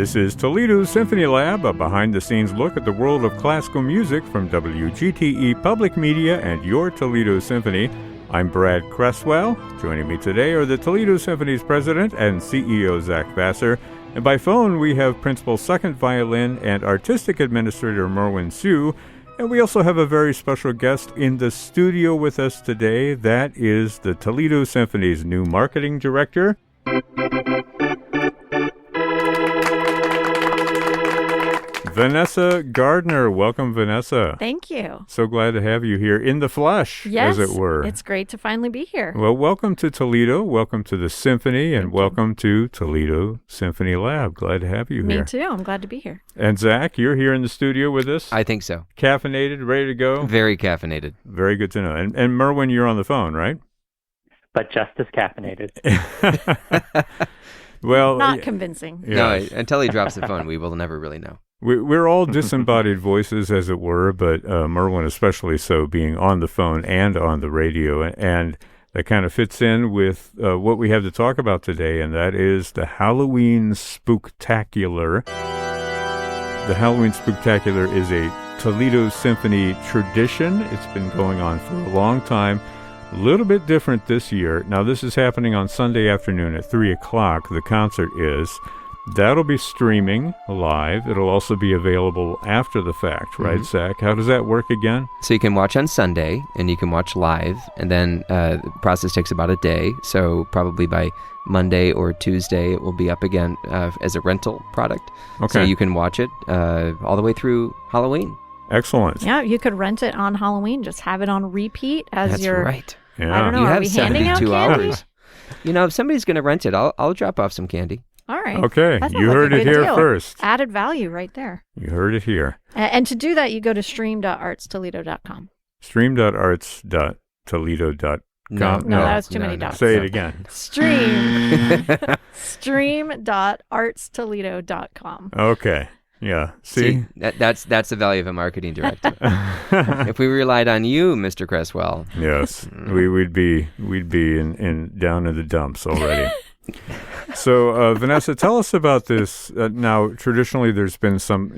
This is Toledo Symphony Lab, a behind-the-scenes look at the world of classical music from WGTE Public Media and your Toledo Symphony. I'm Brad Cresswell. Joining me today are the Toledo Symphony's president and CEO, Zach Vassar. And by phone, we have Principal Second Violin and Artistic Administrator Merwin Sue. And we also have a very special guest in the studio with us today. That is the Toledo Symphony's new marketing director, Vanessa Gardner. Welcome, Vanessa. Thank you. So glad to have you here in the flesh, yes, as it were. It's great to finally be here. Well, welcome to Toledo. Welcome to the Symphony, and welcome to Toledo Symphony Lab. Glad to have you here. Me too. I'm glad to be here. And Zach, you're here in the studio with us? I think so. Caffeinated, ready to go? Very caffeinated. Very good to know. And Merwin, you're on the phone, right? But just as caffeinated. Well, not convincing. Yes. No, until he drops the phone, we will never really know. We're all disembodied voices, as it were, but Merwin especially so, being on the phone and on the radio. And that kind of fits in with what we have to talk about today, and that is the Halloween Spooktacular. The Halloween Spooktacular is a Toledo Symphony tradition. It's been going on for a long time. A little bit different this year. Now, this is happening on Sunday afternoon at 3 o'clock. The concert is. That'll be streaming live. It'll also be available after the fact, right, Zach? How does that work again? So you can watch on Sunday, and you can watch live, and then the process takes about a day. So probably by Monday or Tuesday, it will be up again as a rental product. Okay. So you can watch it all the way through Halloween. Excellent. Yeah, you could rent it on Halloween. Just have it on repeat as That's your... right. Yeah. I don't know, You are have we handing out 72 candy? hours. You know, if somebody's going to rent it, I'll drop off some candy. All right. Okay, That sounds you like a heard it good here deal. first. Added value right there. You heard it here. And to do that, you go to stream.artstoledo.com. Stream.artstoledo.com. No, that was too many dots. Say it again. Stream.artstoledo.com. Okay. Yeah. See? That's the value of a marketing director. If we relied on you, Mr. Cresswell. Yes. We'd be in down in the dumps already. So, Vanessa, tell us about this. Now, traditionally, there's been some,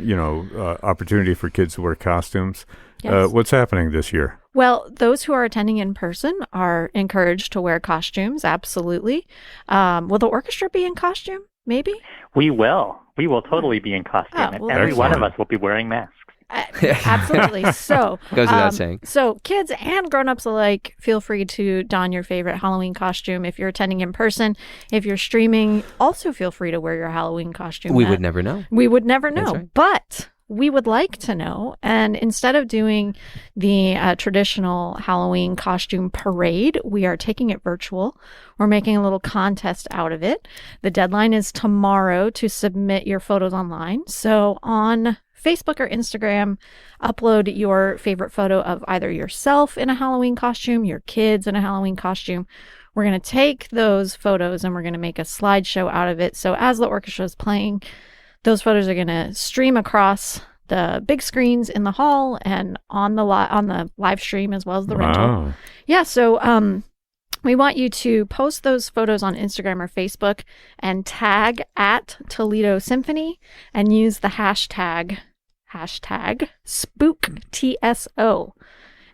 opportunity for kids to wear costumes. Yes. What's happening this year? Well, those who are attending in person are encouraged to wear costumes, absolutely. Will the orchestra be in costume, maybe? We will. We will totally be in costume. Oh, well, Every one of excellent. us will be wearing masks. Absolutely. So Goes without saying. So kids and grown-ups alike, feel free to don your favorite Halloween costume. If you're attending in person, if you're streaming, also feel free to wear your Halloween costume. We would never know. We would never know. That's right. But we would like to know. And instead of doing the traditional Halloween costume parade, we are taking it virtual. We're making a little contest out of it. The deadline is tomorrow to submit your photos online. So on Facebook or Instagram, upload your favorite photo of either yourself in a Halloween costume, your kids in a Halloween costume. We're going to take those photos and we're going to make a slideshow out of it. So as the orchestra is playing, those photos are going to stream across the big screens in the hall and on the live stream as well as the rental. Wow. Yeah, so we want you to post those photos on Instagram or Facebook and tag at Toledo Symphony and use the hashtag SpookTSO.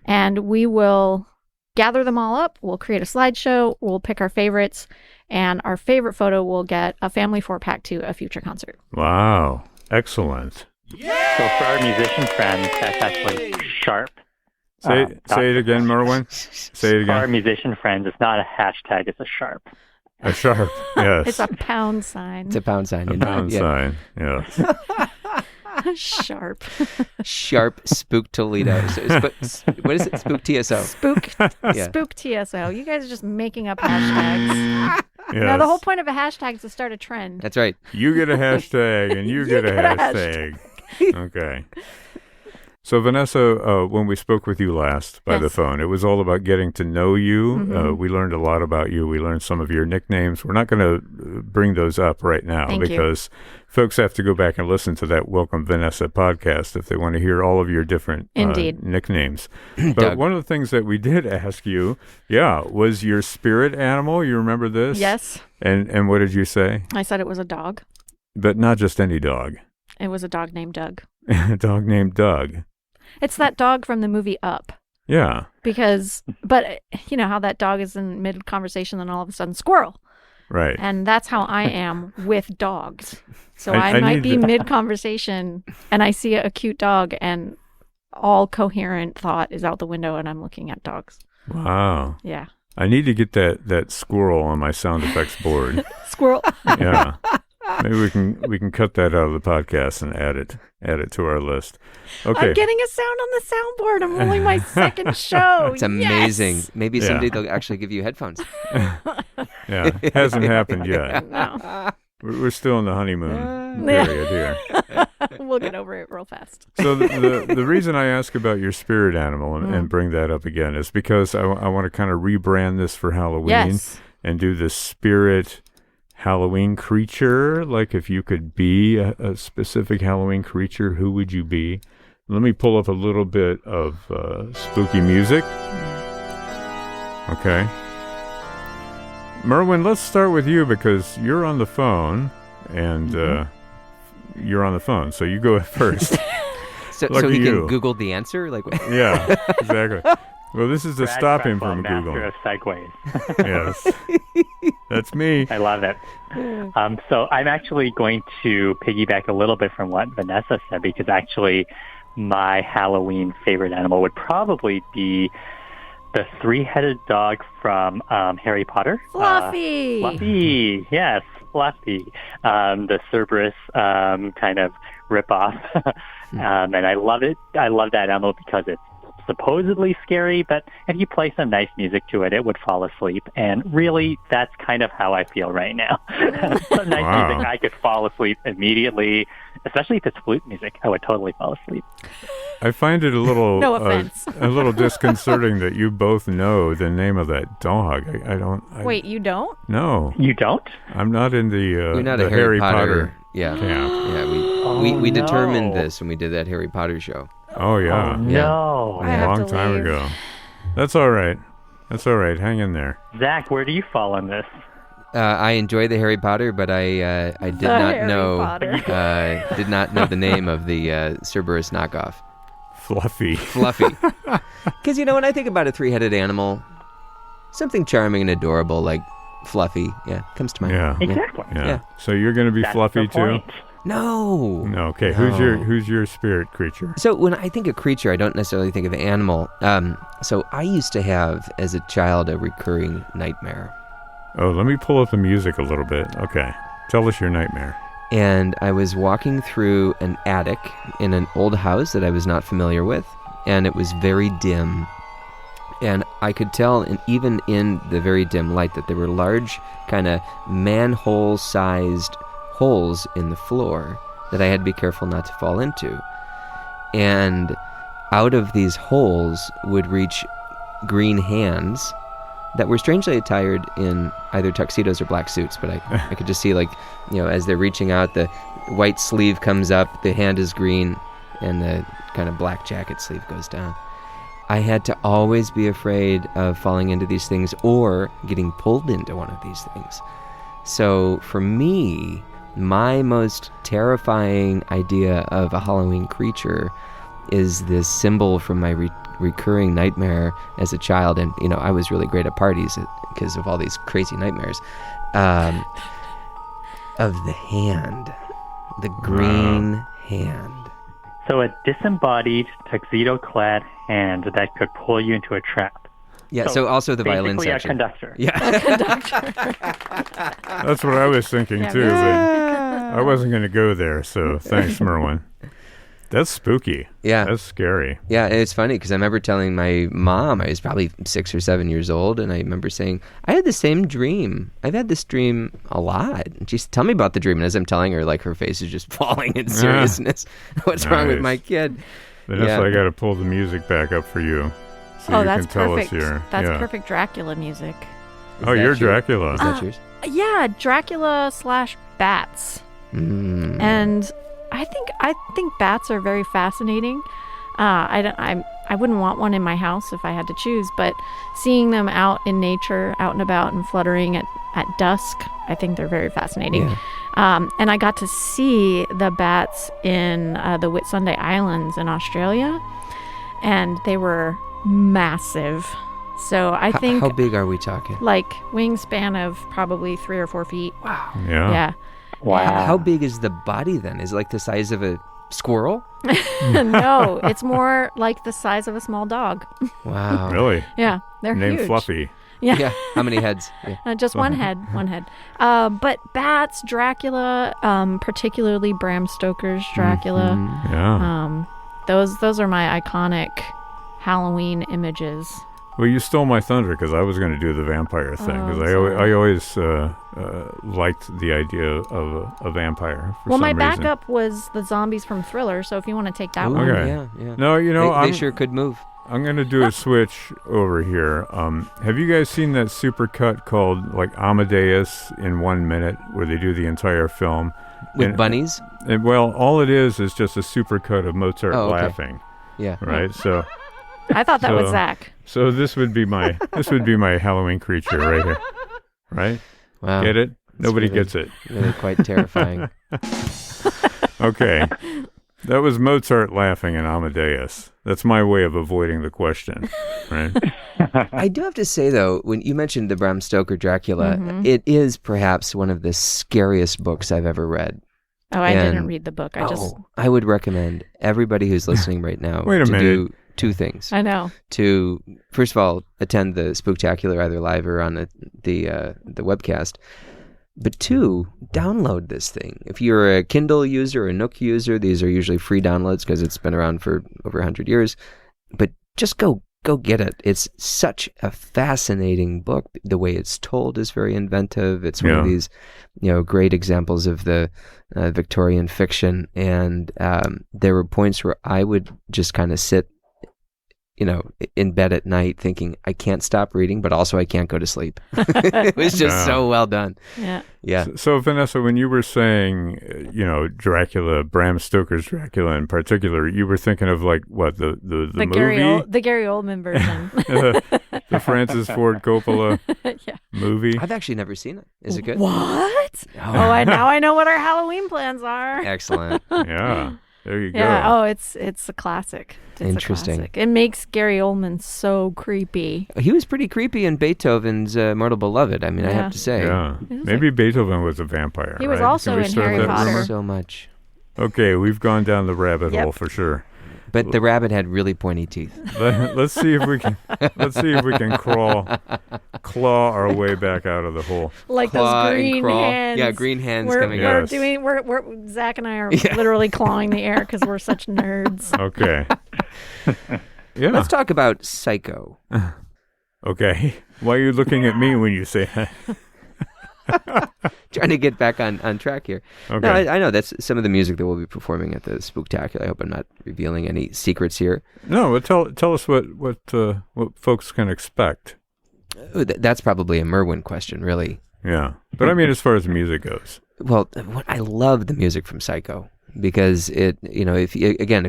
And we will gather them all up. We'll create a slideshow. We'll pick our favorites. And our favorite photo will get a family 4-pack to a future concert. Wow. Excellent. So for our musician friends, that's actually sharp. Say it again, Merwin. Say it For our again. musician friends, it's not a hashtag, it's a sharp. A sharp. Yes. It's a pound sign. It's a pound sign. A pound sign. Yes. Sharp. Sharp Spook Toledo. So, what is it? Spook TSO. Yeah. Spook TSO. You guys are just making up hashtags. Yes. Now, the whole point of a hashtag is to start a trend. That's right. You get a hashtag and you get a get a hashtag. Okay. So, Vanessa, when we spoke with you last by the Yes. phone, it was all about getting to know you. We learned a lot about you. We learned some of your nicknames. We're not going to bring those up right now Thank you. because folks have to go back and listen to that Welcome Vanessa podcast if they want to hear all of your different Indeed. nicknames. But Doug. one of the things that we did ask you, was your spirit animal. You remember this? Yes. And what did you say? I said it was a dog. But not just any dog. It was a dog named Doug. A dog named Doug. It's that dog from the movie Up. Yeah. But you know how that dog is in mid-conversation, then all of a sudden, squirrel. Right. And that's how I am with dogs. So I I might need be to- mid-conversation, and I see a cute dog, and all coherent thought is out the window, and I'm looking at dogs. Wow. Yeah. I need to get that squirrel on my sound effects board. Squirrel. Yeah. Maybe we can cut that out of the podcast and add it to our list. Okay. I'm getting a sound on the soundboard. I'm rolling my second show. It's amazing. Yes! Maybe Yeah. someday they'll actually give you headphones. Yeah. Hasn't happened yet. No. We're still in the honeymoon Yeah. period here. We'll get over it real fast. So the reason I ask about your spirit animal and bring that up again is because I want to kind of rebrand this for Halloween Yes. and do the spirit Halloween creature. Like if you could be a specific Halloween creature, who would you be? Let me pull up a little bit of spooky music. Okay. Merwin, let's start with you because you're on the phone and you're on the phone, so you go first. So Lucky he you. can Google the answer? Like, what? Yeah, exactly. Well, this is to Brad stop him Cresswell, from master Googling. of segues. Yes. That's me. I love it. So I'm actually going to piggyback a little bit from what Vanessa said, because actually my Halloween favorite animal would probably be the three-headed dog from Harry Potter. Fluffy. Fluffy, yes, Fluffy. The Cerberus kind of ripoff. And I love it. I love that animal because it's supposedly scary, but if you play some nice music to it, it would fall asleep. And really, that's kind of how I feel right now. Some nice Wow. music, I could fall asleep immediately, especially if it's flute music. I would totally fall asleep. I find it a little No offense. a little disconcerting that you both know the name of that dog. I don't. Wait, you don't? No, You don't? I'm not in the You're not the a Harry Potter. Yeah. camp. Yeah, we determined no. this when we did that Harry Potter show. Oh yeah, Oh, no. I have a long to time leave. ago. That's all right. That's all right. Hang in there. Zach, where do you fall on this? I enjoy the Harry Potter, but I did The not Harry know Potter. did not know the name of the Cerberus knockoff, Fluffy. Fluffy. Because when I think about a three-headed animal, something charming and adorable like Fluffy, comes to mind. Yeah. Exactly. Yeah. Yeah. So you're going to be That's Fluffy the too? point. No. No. Okay. No. Who's your spirit creature? So when I think of creature, I don't necessarily think of animal. So I used to have, as a child, a recurring nightmare. Oh, let me pull up the music a little bit. Okay. Tell us your nightmare. And I was walking through an attic in an old house that I was not familiar with, and it was very dim. And I could tell, even in the very dim light, that there were large, kind of manhole-sized holes in the floor that I had to be careful not to fall into. And out of these holes would reach green hands that were strangely attired in either tuxedos or black suits, but I could just see, as they're reaching out, the white sleeve comes up, the hand is green, and the kind of black jacket sleeve goes down. I had to always be afraid of falling into these things or getting pulled into one of these things. So for me, my most terrifying idea of a Halloween creature is this symbol from my recurring nightmare as a child. And, I was really great at parties because of all these crazy nightmares. Of the hand, the green hand. So a disembodied, tuxedo-clad hand that could pull you into a trap. Yeah, so also the violin Basically section. a conductor. Yeah. That's what I was thinking Yeah. too, but I wasn't going to go there. So thanks, Merwin. That's spooky. Yeah. That's scary. Yeah, it's funny because I remember telling my mom, I was probably 6 or 7 years old, and I remember saying, I had the same dream. I've had this dream a lot. And she said, tell me about the dream. And as I'm telling her, her face is just falling in seriousness. What's wrong with Nice. my kid? Vanessa, Yeah. I got to pull the music back up for you. So you that's can tell perfect. us your. That's yeah. perfect Dracula music. Is Oh, that you're your- Dracula. Is that yours? Yeah, Dracula / bats. Mm. And I think bats are very fascinating. I wouldn't want one in my house if I had to choose, but seeing them out in nature, out and about and fluttering at dusk, I think they're very fascinating. Yeah. And I got to see the bats in the Whitsunday Islands in Australia, and they were massive. So I think... How big are we talking? Like wingspan of probably 3 or 4 feet. Wow. Yeah. Yeah. Wow. How big is the body then? Is it like the size of a squirrel? No, it's more like the size of a small dog. Wow. Really? Yeah, they're Named huge. Fluffy. Yeah. Yeah. How many heads? Yeah. Just one head. But bats, Dracula, particularly Bram Stoker's Dracula. Mhm. Yeah. Those are my iconic Halloween images. Well, you stole my thunder because I was going to do the vampire thing because sorry. I always liked the idea of a vampire for Well, some my reason. backup was the zombies from Thriller, so if you want to take that Ooh, one. Okay. Yeah. No, you know, They sure could move. I'm going to do a switch over here. Have you guys seen that supercut called like Amadeus in 1 minute where they do the entire film? With bunnies? And, well, all it is just a supercut of Mozart Oh, okay. laughing, Yeah. right? So I thought that was So- Zach. so this would be my Halloween creature right here. Right? Wow. Get it? Nobody really- gets it. Really quite terrifying. Okay. That was Mozart laughing in Amadeus. That's my way of avoiding the question, right? I do have to say, though, when you mentioned the Bram Stoker Dracula, Mhm. it is perhaps one of the scariest books I've ever read. Oh, I And- didn't read the book. I would recommend everybody who's listening right now Wait a to minute. do two things. I know. To, first of all, attend the Spooktacular either live or on the webcast. But two, download this thing. If you're a Kindle user or a Nook user, these are usually free downloads because it's been around for over 100 years. But just go get it. It's such a fascinating book. The way it's told is very inventive. It's one of Yeah. these, great examples of the Victorian fiction. And there were points where I would just kind of sit, in bed at night thinking, I can't stop reading, but also I can't go to sleep. It was just Yeah. so well done. Yeah. Yeah. So Vanessa, when you were saying, Dracula, Bram Stoker's Dracula in particular, you were thinking of like what the movie, The Gary Oldman version. the Francis Ford Coppola Yeah. movie. I've actually never seen it. Is it good? What? Oh. Now I know what our Halloween plans are. Excellent. Yeah, there you go. Yeah. Oh, it's a classic. It's Interesting. A classic. It makes Gary Oldman so creepy. He was pretty creepy in Beethoven's Mortal Beloved. I mean, I Yeah. have to say. Yeah, was maybe Beethoven was a vampire. He was right? also Can we in start Harry that Potter. rumor? So much. Okay, we've gone down the rabbit Yep. hole for sure. But the rabbit had really pointy teeth. Let's see if we can claw our way back out of the hole. Like Claw those and green crawl. hands. Yeah, green hands We're, coming out. we're Yes. doing. We're Zach and I are Yeah. literally clawing the air because we're such nerds. Okay. Yeah. Let's talk about Psycho. Okay. Why are you looking at me when you say that? Trying to get back on track here. Okay. No, I know that's some of the music that we'll be performing at the Spooktacular. I hope I'm not revealing any secrets here. No, but tell us what folks can expect. Oh, that's probably a Merwin question, really. Yeah, but I mean, as far as music goes. Well, I love the music from Psycho because it, if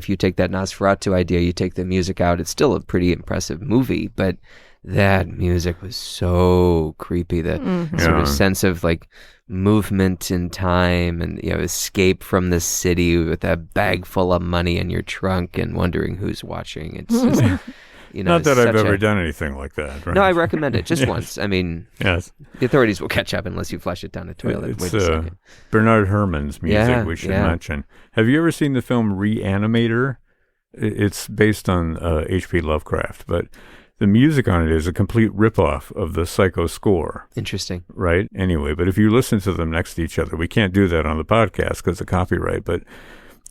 you take that Nosferatu idea, you take the music out, it's still a pretty impressive movie, but that music was so creepy. The sort Yeah. of sense of like movement in time and escape from the city with a bag full of money in your trunk and wondering who's watching. It's just, Not that I've such ever a- done anything like that. Right? No, I recommend it just Yes. once. I mean, Yes, the authorities will catch up unless you flush it down the toilet. it's Wait a second. Bernard Herrmann's music. Yeah, we should yeah. mention. Have you ever seen the film Reanimator? It's based on H.P. Lovecraft, but the music on it is a complete ripoff of the Psycho score. Interesting. Right? Anyway, but if you listen to them next to each other, we can't do that on the podcast because of copyright, but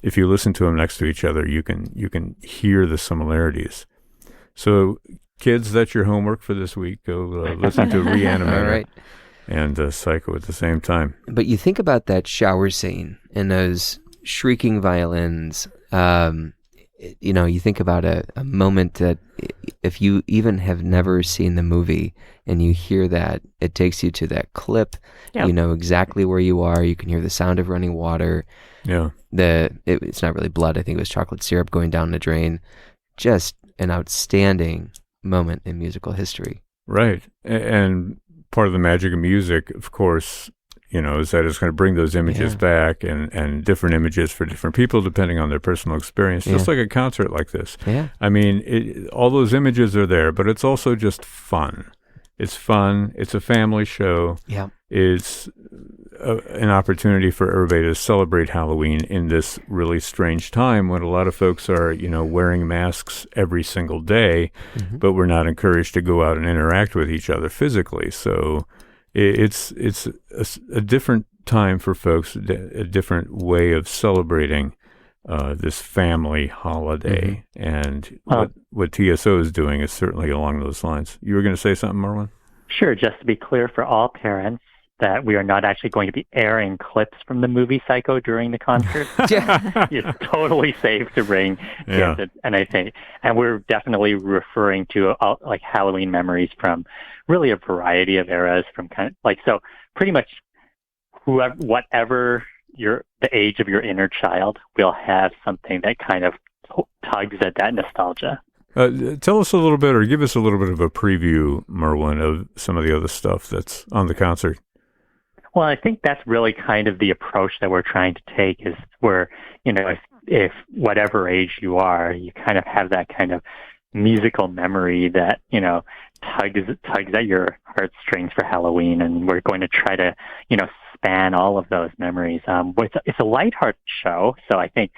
if you listen to them next to each other, you can hear the similarities. So, kids, that's your homework for this week. Go listen to Reanimator All right. and Psycho at the same time. But you think about that shower scene and those shrieking violins. You think about a moment that if you even have never seen the movie and you hear that, it takes you to that clip. Yep. You know exactly where you are. You can hear the sound of running water. Yeah. It's not really blood. I think it was chocolate syrup going down the drain. Just an outstanding moment in musical history. Right. And part of the magic of music, of course, is that it's going to bring those images back and different images for different people depending on their personal experience, just like a concert like this. Yeah. I mean, all those images are there, but it's also just fun. It's fun. It's a family show. Yeah. It's an opportunity for everybody to celebrate Halloween in this really strange time when a lot of folks are, wearing masks every single day, but we're not encouraged to go out and interact with each other physically. So it's a different time for folks, a different way of celebrating this family holiday. And what TSO is doing is certainly along those lines. You were going to say something, Marwan? Sure. Just to be clear for all parents, that we are not actually going to be airing clips from the movie Psycho during the concert. It's totally safe to bring kids, and we're definitely referring to like Halloween memories from really a variety of eras, from so pretty much whatever the age of your inner child will have something that kind of tugs at that nostalgia. Tell us a little bit, or give us a little bit of a preview, Merwin, of some of the other stuff that's on the concert. Well, I think that's really kind of the approach that we're trying to take, is where, if whatever age you are, you kind of have that kind of musical memory that, tugs at your heartstrings for Halloween. And we're going to try to, span all of those memories. It's a lighthearted show, so I think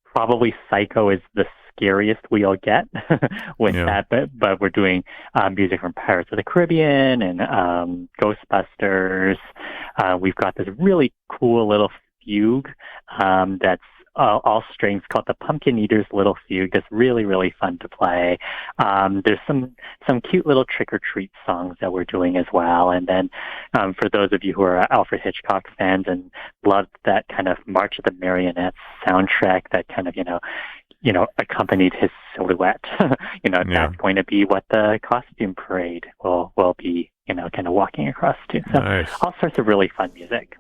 probably Psycho is the scariest we'll get with that, but we're doing music from Pirates of the Caribbean and Ghostbusters. We've got this really cool little fugue that's all strings, called the Pumpkin Eater's Little Fugue. That's really, really fun to play. There's some cute little trick-or-treat songs that we're doing as well. And then for those of you who are Alfred Hitchcock fans and loved that kind of March of the Marionettes soundtrack that kind of, accompanied his silhouette, that's going to be what the costume parade will be, kind of walking across to. So nice. All sorts of really fun music.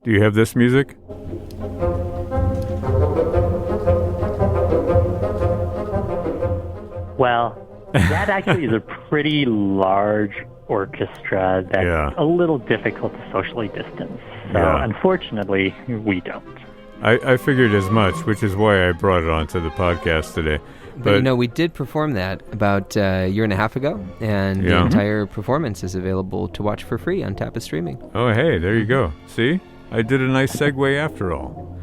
Do you have this music? Well, that actually is a pretty large orchestra that's a little difficult to socially distance. So unfortunately, we don't. I figured as much, which is why I brought it onto the podcast today. But we did perform that about a year and a half ago, and the entire performance is available to watch for free on Tapas Streaming. Oh, hey, there you go. See? I did a nice segue after all.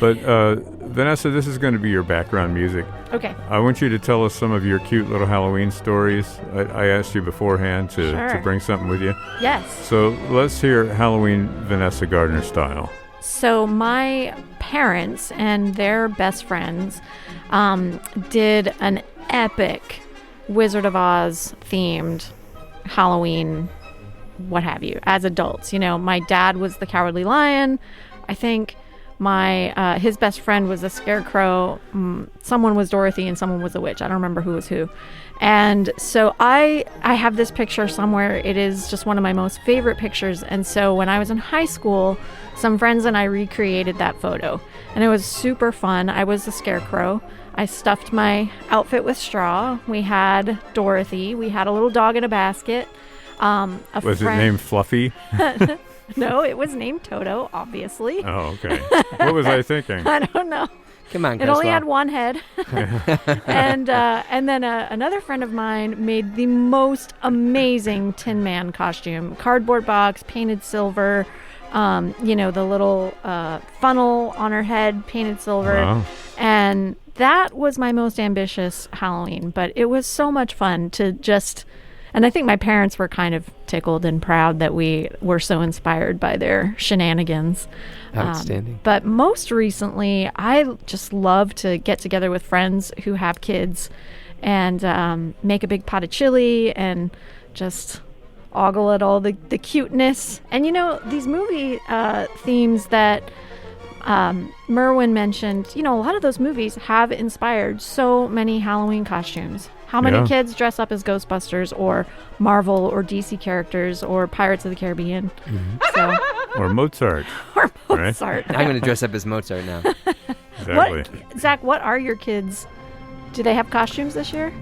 But Vanessa, this is going to be your background music. Okay. I want you to tell us some of your cute little Halloween stories. I asked you beforehand to bring something with you. Yes. So let's hear Halloween Vanessa Gardner style. So my parents and their best friends did an epic Wizard of Oz themed Halloween, what have you, as adults. My dad was the Cowardly Lion. I think his best friend was a scarecrow. Someone was Dorothy and someone was a witch. I don't remember who was who. And so I have this picture somewhere. It is just one of my most favorite pictures. And so when I was in high school, some friends and I recreated that photo. And it was super fun. I was the scarecrow. I stuffed my outfit with straw. We had Dorothy. We had a little dog in a basket. Was it named Fluffy? No, it was named Toto, obviously. Oh, okay. What was I thinking? I don't know. Come on, it only had one head. And then another friend of mine made the most amazing Tin Man costume. Cardboard box, painted silver, the little funnel on her head, painted silver. Wow. And that was my most ambitious Halloween. But it was so much fun to just... And I think my parents were kind of tickled and proud that we were so inspired by their shenanigans. Outstanding. But most recently, I just love to get together with friends who have kids and make a big pot of chili and just ogle at all the cuteness. And these movie themes that Merwin mentioned, a lot of those movies have inspired so many Halloween costumes. How many kids dress up as Ghostbusters or Marvel or DC characters or Pirates of the Caribbean? Mm-hmm. Or Mozart. Or Mozart. Right? I'm going to dress up as Mozart now. Exactly. Zach, what are your kids? Do they have costumes this year?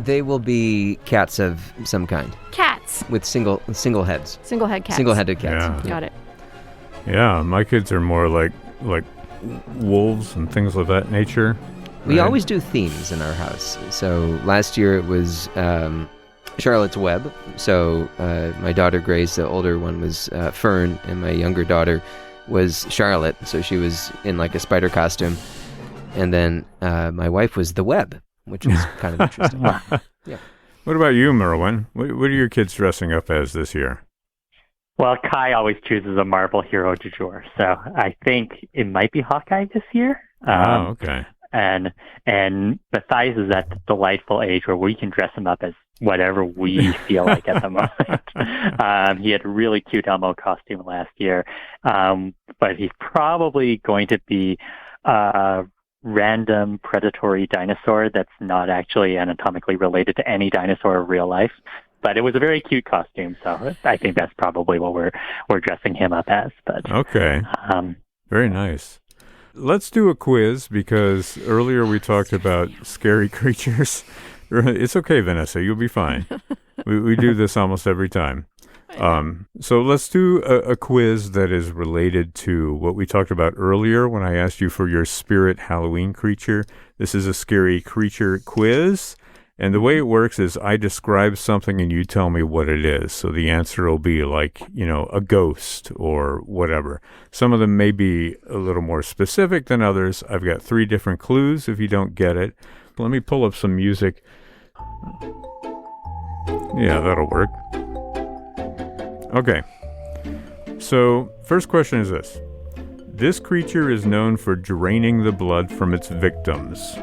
They will be cats of some kind. Cats. cats. with single heads. Single-head cats. Single-headed cats. Yeah. Got it. Yeah, my kids are more like wolves and things of that nature. We right? always do themes in our house. So last year it was Charlotte's Web. So my daughter Grace, the older one, was Fern, and my younger daughter was Charlotte. So she was in like a spider costume. And then my wife was the Web, which was kind of interesting. Yeah. What about you, Merwin? What are your kids dressing up as this year? Well, Kai always chooses a Marvel hero du jour, so I think it might be Hawkeye this year. Okay. And Matthias is at the delightful age where we can dress him up as whatever we feel like at the moment. He had a really cute Elmo costume last year, but he's probably going to be a random predatory dinosaur that's not actually anatomically related to any dinosaur in real life. But it was a very cute costume, so I think that's probably what we're dressing him up as. But Okay. Very nice. Let's do a quiz because earlier we talked about scary creatures. It's okay, Vanessa. You'll be fine. We do this almost every time. So let's do a quiz that is related to what we talked about earlier when I asked you for your spirit Halloween creature. This is a scary creature quiz. And the way it works is I describe something and you tell me what it is. So the answer will be like, a ghost or whatever. Some of them may be a little more specific than others. I've got 3 different clues if you don't get it. Let me pull up some music. Yeah, that'll work. Okay. So first question is this. This creature is known for draining the blood from its victims.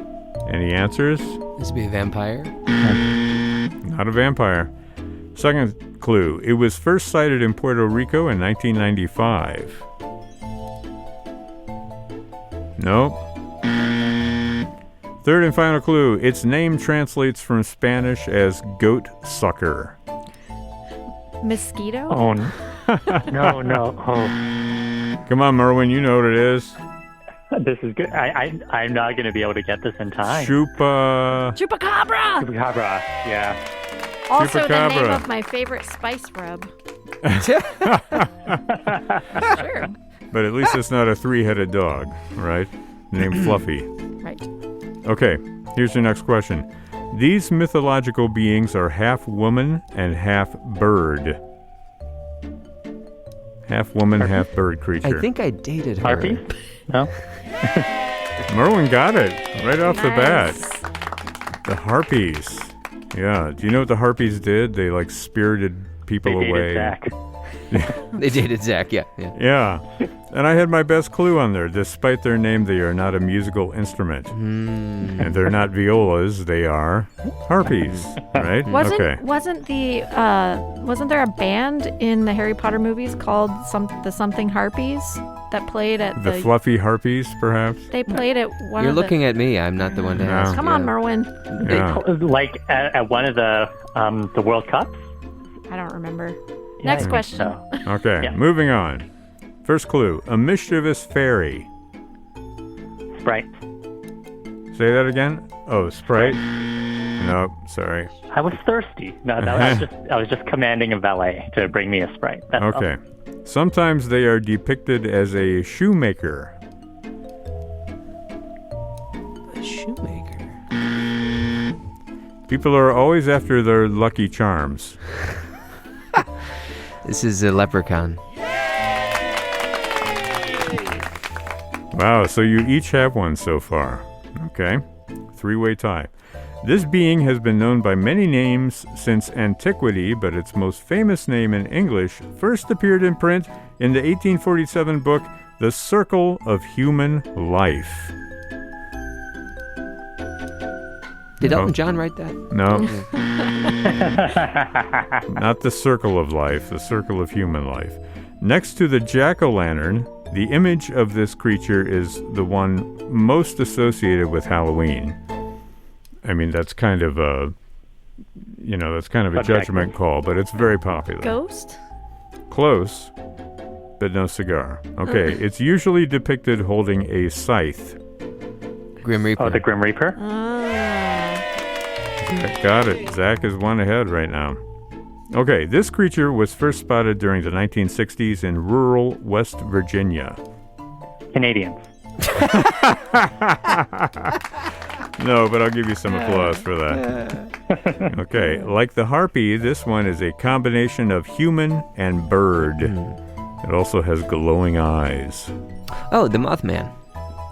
Any answers? This would be a vampire. Not a vampire. Second clue. It was first sighted in Puerto Rico in 1995. Nope. Third and final clue. Its name translates from Spanish as goat sucker. Mosquito? Oh, no. Oh. Come on, Merwin. You know what it is. This is good. I'm not going to be able to get this in time. Chupacabra! Chupacabra, yeah. Also the name Chupacabra. of my favorite spice rub. Sure. But at least it's not a 3-headed dog, right? Named Fluffy. Right. Okay, here's your next question. These mythological beings are half woman and half bird. Half woman, half bird creature. I think I dated her. Harpy? No? Merwin got it right off the bat. Nice. The harpies. Yeah. Do you know what the harpies did? They spirited people They dated away. Zach. They dated Zach, yeah. Yeah. And I had my best clue on there. Despite their name, they are not a musical instrument. And they're not violas, they are harpies, right? Wasn't Okay. there a band in the Harry Potter movies called the Something Harpies that played at The fluffy harpies, perhaps? They played at one You're of looking at me. I'm not the one to No. ask. Come on, Yeah. Merwin. Yeah. Like at one of the World Cups? I don't remember. Yeah, I Next think question. so. Okay, Yeah. moving on. First clue, a mischievous fairy. Sprite. Say that again? Oh, Sprite? Nope, sorry. I was thirsty. No, I was just commanding a valet to bring me a Sprite. That's all. Okay. Sometimes they are depicted as a shoemaker. A shoemaker. People are always after their lucky charms. This is a leprechaun. Wow, so you each have one so far. Okay, 3-way tie. This being has been known by many names since antiquity, but its most famous name in English first appeared in print in the 1847 book, The Circle of Human Life. Did No. Elton John write that? No, not The Circle of Life, The Circle of Human Life. Next to the jack-o'-lantern, the image of this creature is the one most associated with Halloween. I mean, that's kind of a judgment call, but it's very popular. Ghost? Close, but no cigar. Okay, it's usually depicted holding a scythe. Grim Reaper. Oh, the Grim Reaper? Ah. Got it. Zach is one ahead right now. Okay, this creature was first spotted during the 1960s in rural West Virginia. Canadians. No, but I'll give you some applause for that. Okay, like the harpy, this one is a combination of human and bird. It also has glowing eyes. Oh, the Mothman.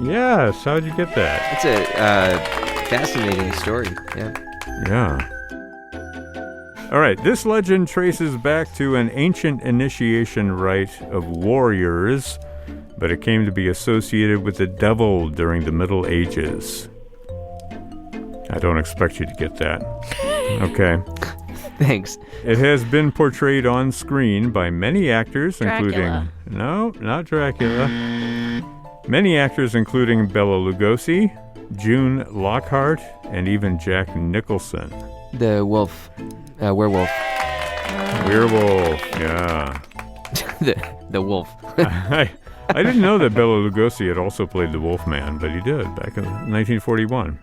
Yes, how'd you get that? It's a fascinating story. Yeah. Yeah. All right, this legend traces back to an ancient initiation rite of warriors, but it came to be associated with the devil during the Middle Ages. I don't expect you to get that. Okay. Thanks. It has been portrayed on screen by many actors, Dracula. including... No, not Dracula. Many actors, including Bela Lugosi, June Lockhart, and even Jack Nicholson. The wolf. Werewolf. Werewolf, yeah. the wolf. I didn't know that Bela Lugosi had also played the Wolfman, but he did back in 1941.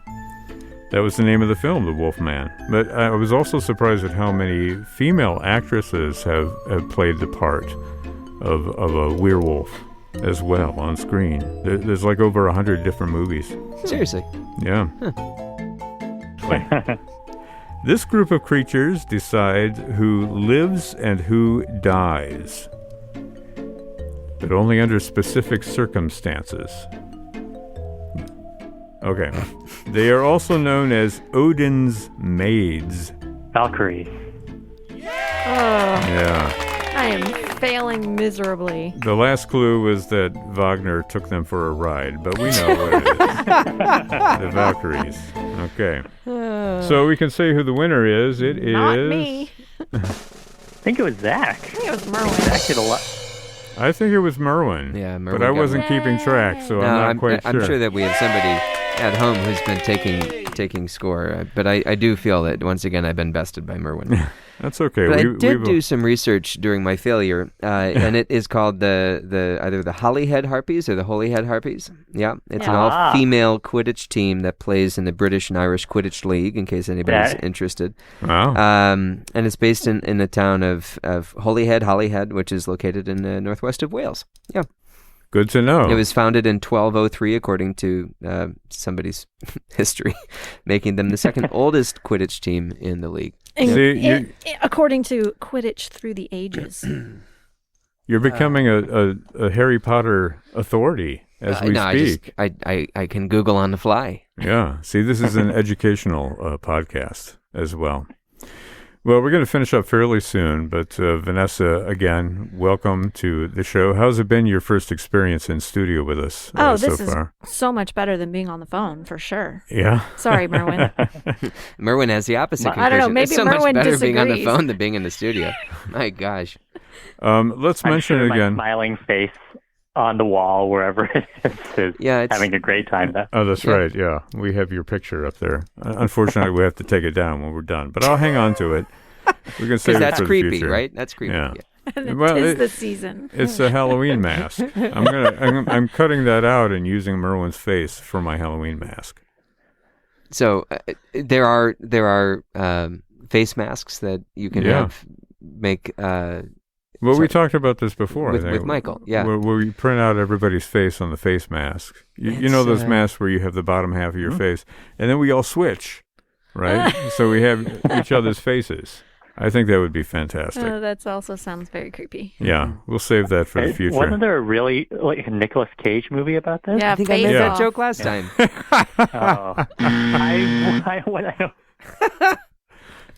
That was the name of the film, The Wolfman. But I was also surprised at how many female actresses have played the part of a werewolf as well on screen. There's like over 100 different movies. Seriously. Yeah. This group of creatures decide who lives and who dies, but only under specific circumstances. Okay. They are also known as Odin's maids. Valkyries. Yeah. I am failing miserably. The last clue was that Wagner took them for a ride, but we know what it is. The Valkyries. Okay. So we can say who the winner is. It is... Not me. I think it was Zach. I think it was Merwin. Zach did a lot. I think it was Merwin. Yeah, Merwin But I got wasn't it. keeping track, so No, I'm not quite sure. I'm sure that we have somebody at home who's been taking score. But I do feel that, once again, I've been bested by Merwin. That's okay. But I did do some research during my failure, and it is called the either the Holyhead Harpies or the Holyhead Harpies. Yeah, it's an all-female Quidditch team that plays in the British and Irish Quidditch League, in case anybody's interested. Wow. And it's based in the town of Holyhead, which is located in the northwest of Wales. Yeah. Good to know. It was founded in 1203, according to somebody's history, making them the second oldest Quidditch team in the league. According to Quidditch Through the Ages. You're becoming a Harry Potter authority as we speak. I can Google on the fly. Yeah. See, this is an educational podcast as well. Well, we're going to finish up fairly soon, but Vanessa, again, welcome to the show. How's it been your first experience in studio with us this so far? Is so much better than being on the phone, for sure. Yeah? Sorry, Merwin. Merwin has the opposite conclusion. I don't know, maybe it's so Merwin much better being on the disagrees. phone than being in the studio. My gosh. Let's mention sure again. My smiling face on the wall, wherever it is having a great time. Oh, that's right. Yeah, we have your picture up there. Unfortunately, we have to take it down when we're done, but I'll hang on to it. We're gonna save it that's for creepy, the future. right? That's creepy. Yeah. And Well, it is the season. It's a Halloween mask. I'm cutting that out and using Merwin's face for my Halloween mask. So there are face masks that you can make. Well, we talked about this before. I think, with Michael, yeah. Where we print out everybody's face on the face mask. You know those masks where you have the bottom half of your face, and then we all switch, right? So we have each other's faces. I think that would be fantastic. Oh, that also sounds very creepy. Yeah, we'll save that for the future. Wasn't there a really a Nicolas Cage movie about this? Yeah, I think I made that joke last time. Oh, I don't.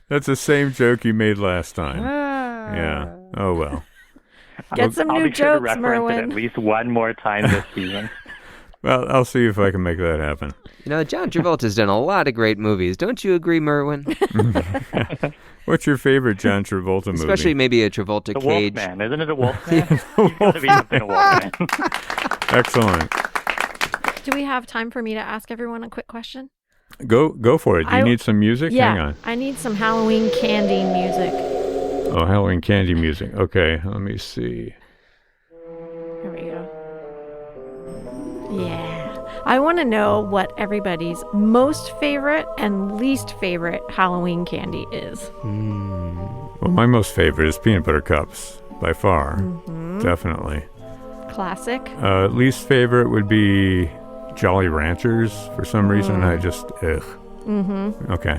That's the same joke you made last time. Yeah. Oh, well. Get some new I'll be sure to jokes, reference Merwin. it at least one more time this season. Well, I'll see if I can make that happen. You know, John Travolta's done a lot of great movies. Don't you agree, Merwin? What's your favorite John Travolta movie? Especially maybe a Travolta The Cage. Wolfman, isn't it a Wolfman? He's got to be something a Wolfman. Excellent. Do we have time for me to ask everyone a quick question? Go for it. Do you need some music? Yeah, Hang on. I need some Halloween candy music. Oh, Halloween candy music. Okay, let me see. Here we go. Yeah. I want to know what everybody's most favorite and least favorite Halloween candy is. Well, my most favorite is peanut butter cups, by far. Definitely. Classic. Least favorite would be Jolly Ranchers. For some reason, I just, ugh. Okay.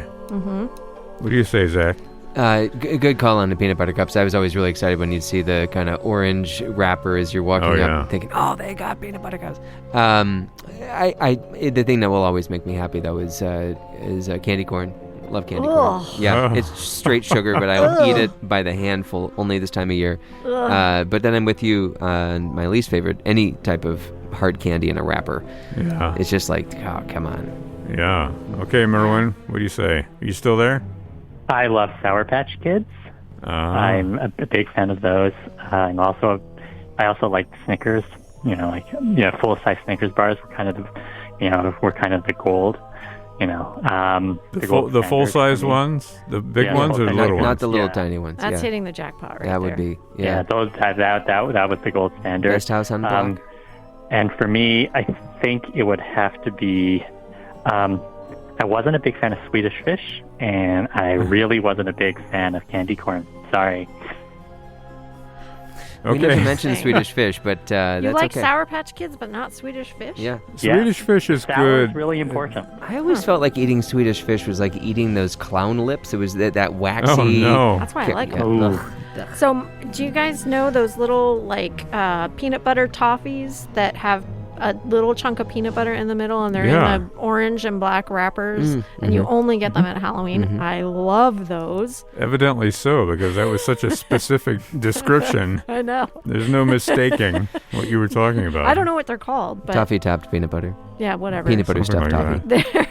What do you say, Zach? Good call on the peanut butter cups. I was always really excited when you'd see the kind of orange wrapper as you're walking up, thinking, "Oh, they got peanut butter cups." The thing that will always make me happy though is candy corn. Love candy corn. Yeah, it's straight sugar, but I'll eat it by the handful only this time of year. But then I'm with you on my least favorite, any type of hard candy in a wrapper. Yeah. It's just like, oh, come on. Yeah. Okay, Merwin, what do you say? Are you still there? I love Sour Patch Kids. I'm a big fan of those. I also like Snickers. Full-size Snickers bars were kind of the gold. The full-size ones, the big ones, or the little ones? Not the little tiny ones. That's hitting the jackpot right that there. Would be. Yeah, those that was the gold standard. Best house on the block. And for me, I think it would have to be. I wasn't a big fan of Swedish Fish, and I really wasn't a big fan of candy corn. Sorry. We never mentioned Swedish Fish, but that's you like okay. Sour Patch Kids, but not Swedish Fish? Yeah. Swedish Fish is Sour good. is really important. I always felt like eating Swedish Fish was like eating those clown lips. It was that waxy. Oh, no. That's why I like Yeah. them. Ooh. So, do you guys know those little peanut butter toffees that have a little chunk of peanut butter in the middle, and they're in the orange and black wrappers, and you only get them at Halloween? I love those. Evidently so, because that was such a specific description. I know. There's no mistaking what you were talking about. I don't know what they're called, but Toffee topped peanut butter. yeah, whatever. Peanut butter Something stuffed like toffee. There.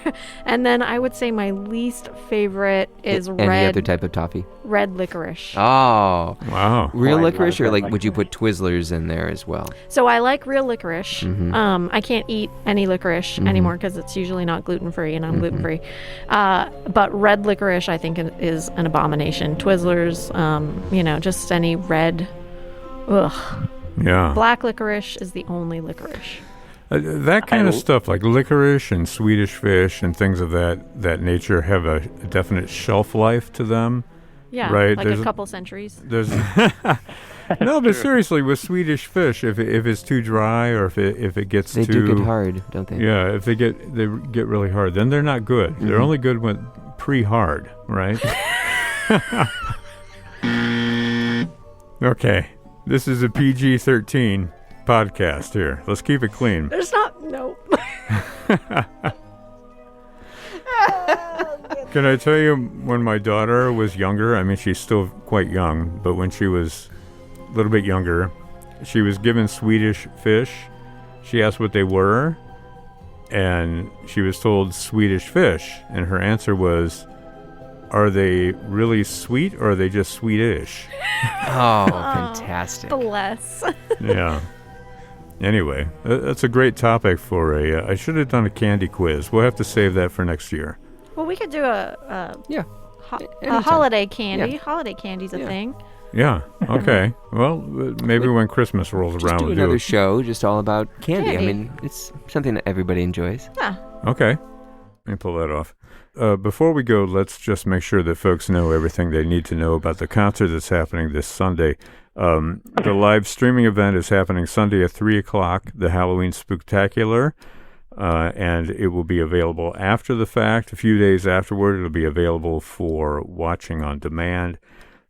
And then I would say my least favorite is Any other type of toffee? red licorice. Oh. Wow. Real I licorice, love or red like would you put Twizzlers in there as well? So I like real licorice. Mm-hmm. I can't eat any licorice anymore because it's usually not gluten-free, and I'm gluten-free. But red licorice, I think, is an abomination. Twizzlers, just any red. Ugh. Yeah. Black licorice is the only licorice. That kind of stuff, like licorice and Swedish Fish and things of that nature, have a definite shelf life to them. Yeah, right? like a couple centuries. There's no, but seriously, with Swedish Fish, if it's too dry or if it gets They too do get hard, don't they? Yeah, if they get really hard, then they're not good. They're only good when pre-hard, right? Okay, this is a PG-13 podcast here. Let's keep it clean. There's not. Nope. Can I tell you, when my daughter was younger, I mean, she's still quite young, but when she was a little bit younger, she was given Swedish Fish. She asked what they were, and she was told Swedish Fish, and her answer was, are they really sweet, or are they just Swedish? Oh, fantastic. Bless. Yeah. Anyway, that's a great topic for I should have done a candy quiz. We'll have to save that for next year. Well, we could do a Anytime. holiday candy. Yeah. Holiday candy's a thing. Yeah. Okay. Well, maybe when Christmas rolls Just around, do we'll another do it. show just all about candy. I Candy. mean, it's something that everybody enjoys. Yeah. Okay. Let me pull that off. Before we go, let's just make sure that folks know everything they need to know about the concert that's happening this Sunday. The live streaming event is happening Sunday at 3 o'clock, the Halloween Spooktacular, and it will be available after the fact. A few days afterward, it'll be available for watching on demand.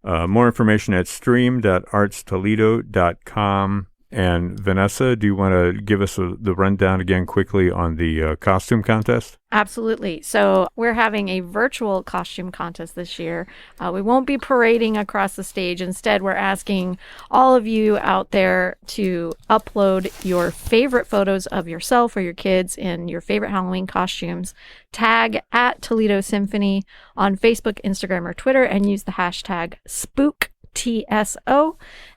More information at stream.artstoledo.com. And Vanessa, do you want to give us the rundown again quickly on the costume contest? Absolutely. So we're having a virtual costume contest this year. We won't be parading across the stage. Instead, we're asking all of you out there to upload your favorite photos of yourself or your kids in your favorite Halloween costumes. Tag at Toledo Symphony on Facebook, Instagram, or Twitter, and use the hashtag SpookTSO,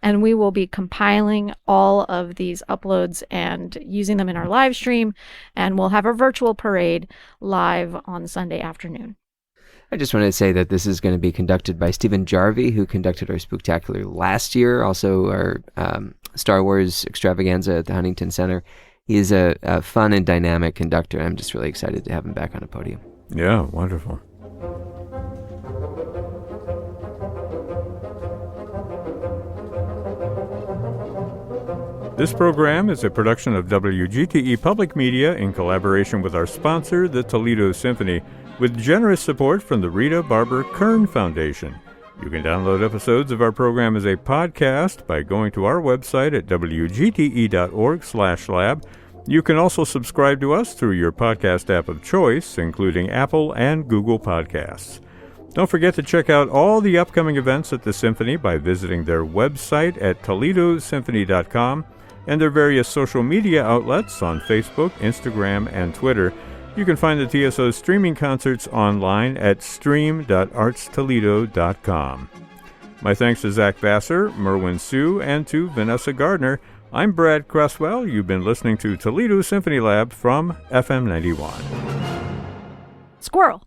and we will be compiling all of these uploads and using them in our live stream, and we'll have a virtual parade live on Sunday afternoon. I just wanted to say that this is going to be conducted by Stephen Jarvie, who conducted our Spooktacular last year, also our Star Wars extravaganza at the Huntington Center. he's a fun and dynamic conductor. I'm just really excited to have him back on a podium. Yeah, wonderful. This program is a production of WGTE Public Media in collaboration with our sponsor, the Toledo Symphony, with generous support from the Rita Barber Kern Foundation. You can download episodes of our program as a podcast by going to our website at wgte.org/lab. You can also subscribe to us through your podcast app of choice, including Apple and Google Podcasts. Don't forget to check out all the upcoming events at the Symphony by visiting their website at toledosymphony.com and their various social media outlets on Facebook, Instagram, and Twitter. You can find the TSO's streaming concerts online at stream.artstoledo.com. My thanks to Zach Vassar, Merwin Sue, and to Vanessa Gardner. I'm Brad Cresswell. You've been listening to Toledo Symphony Lab from FM 91. Squirrel.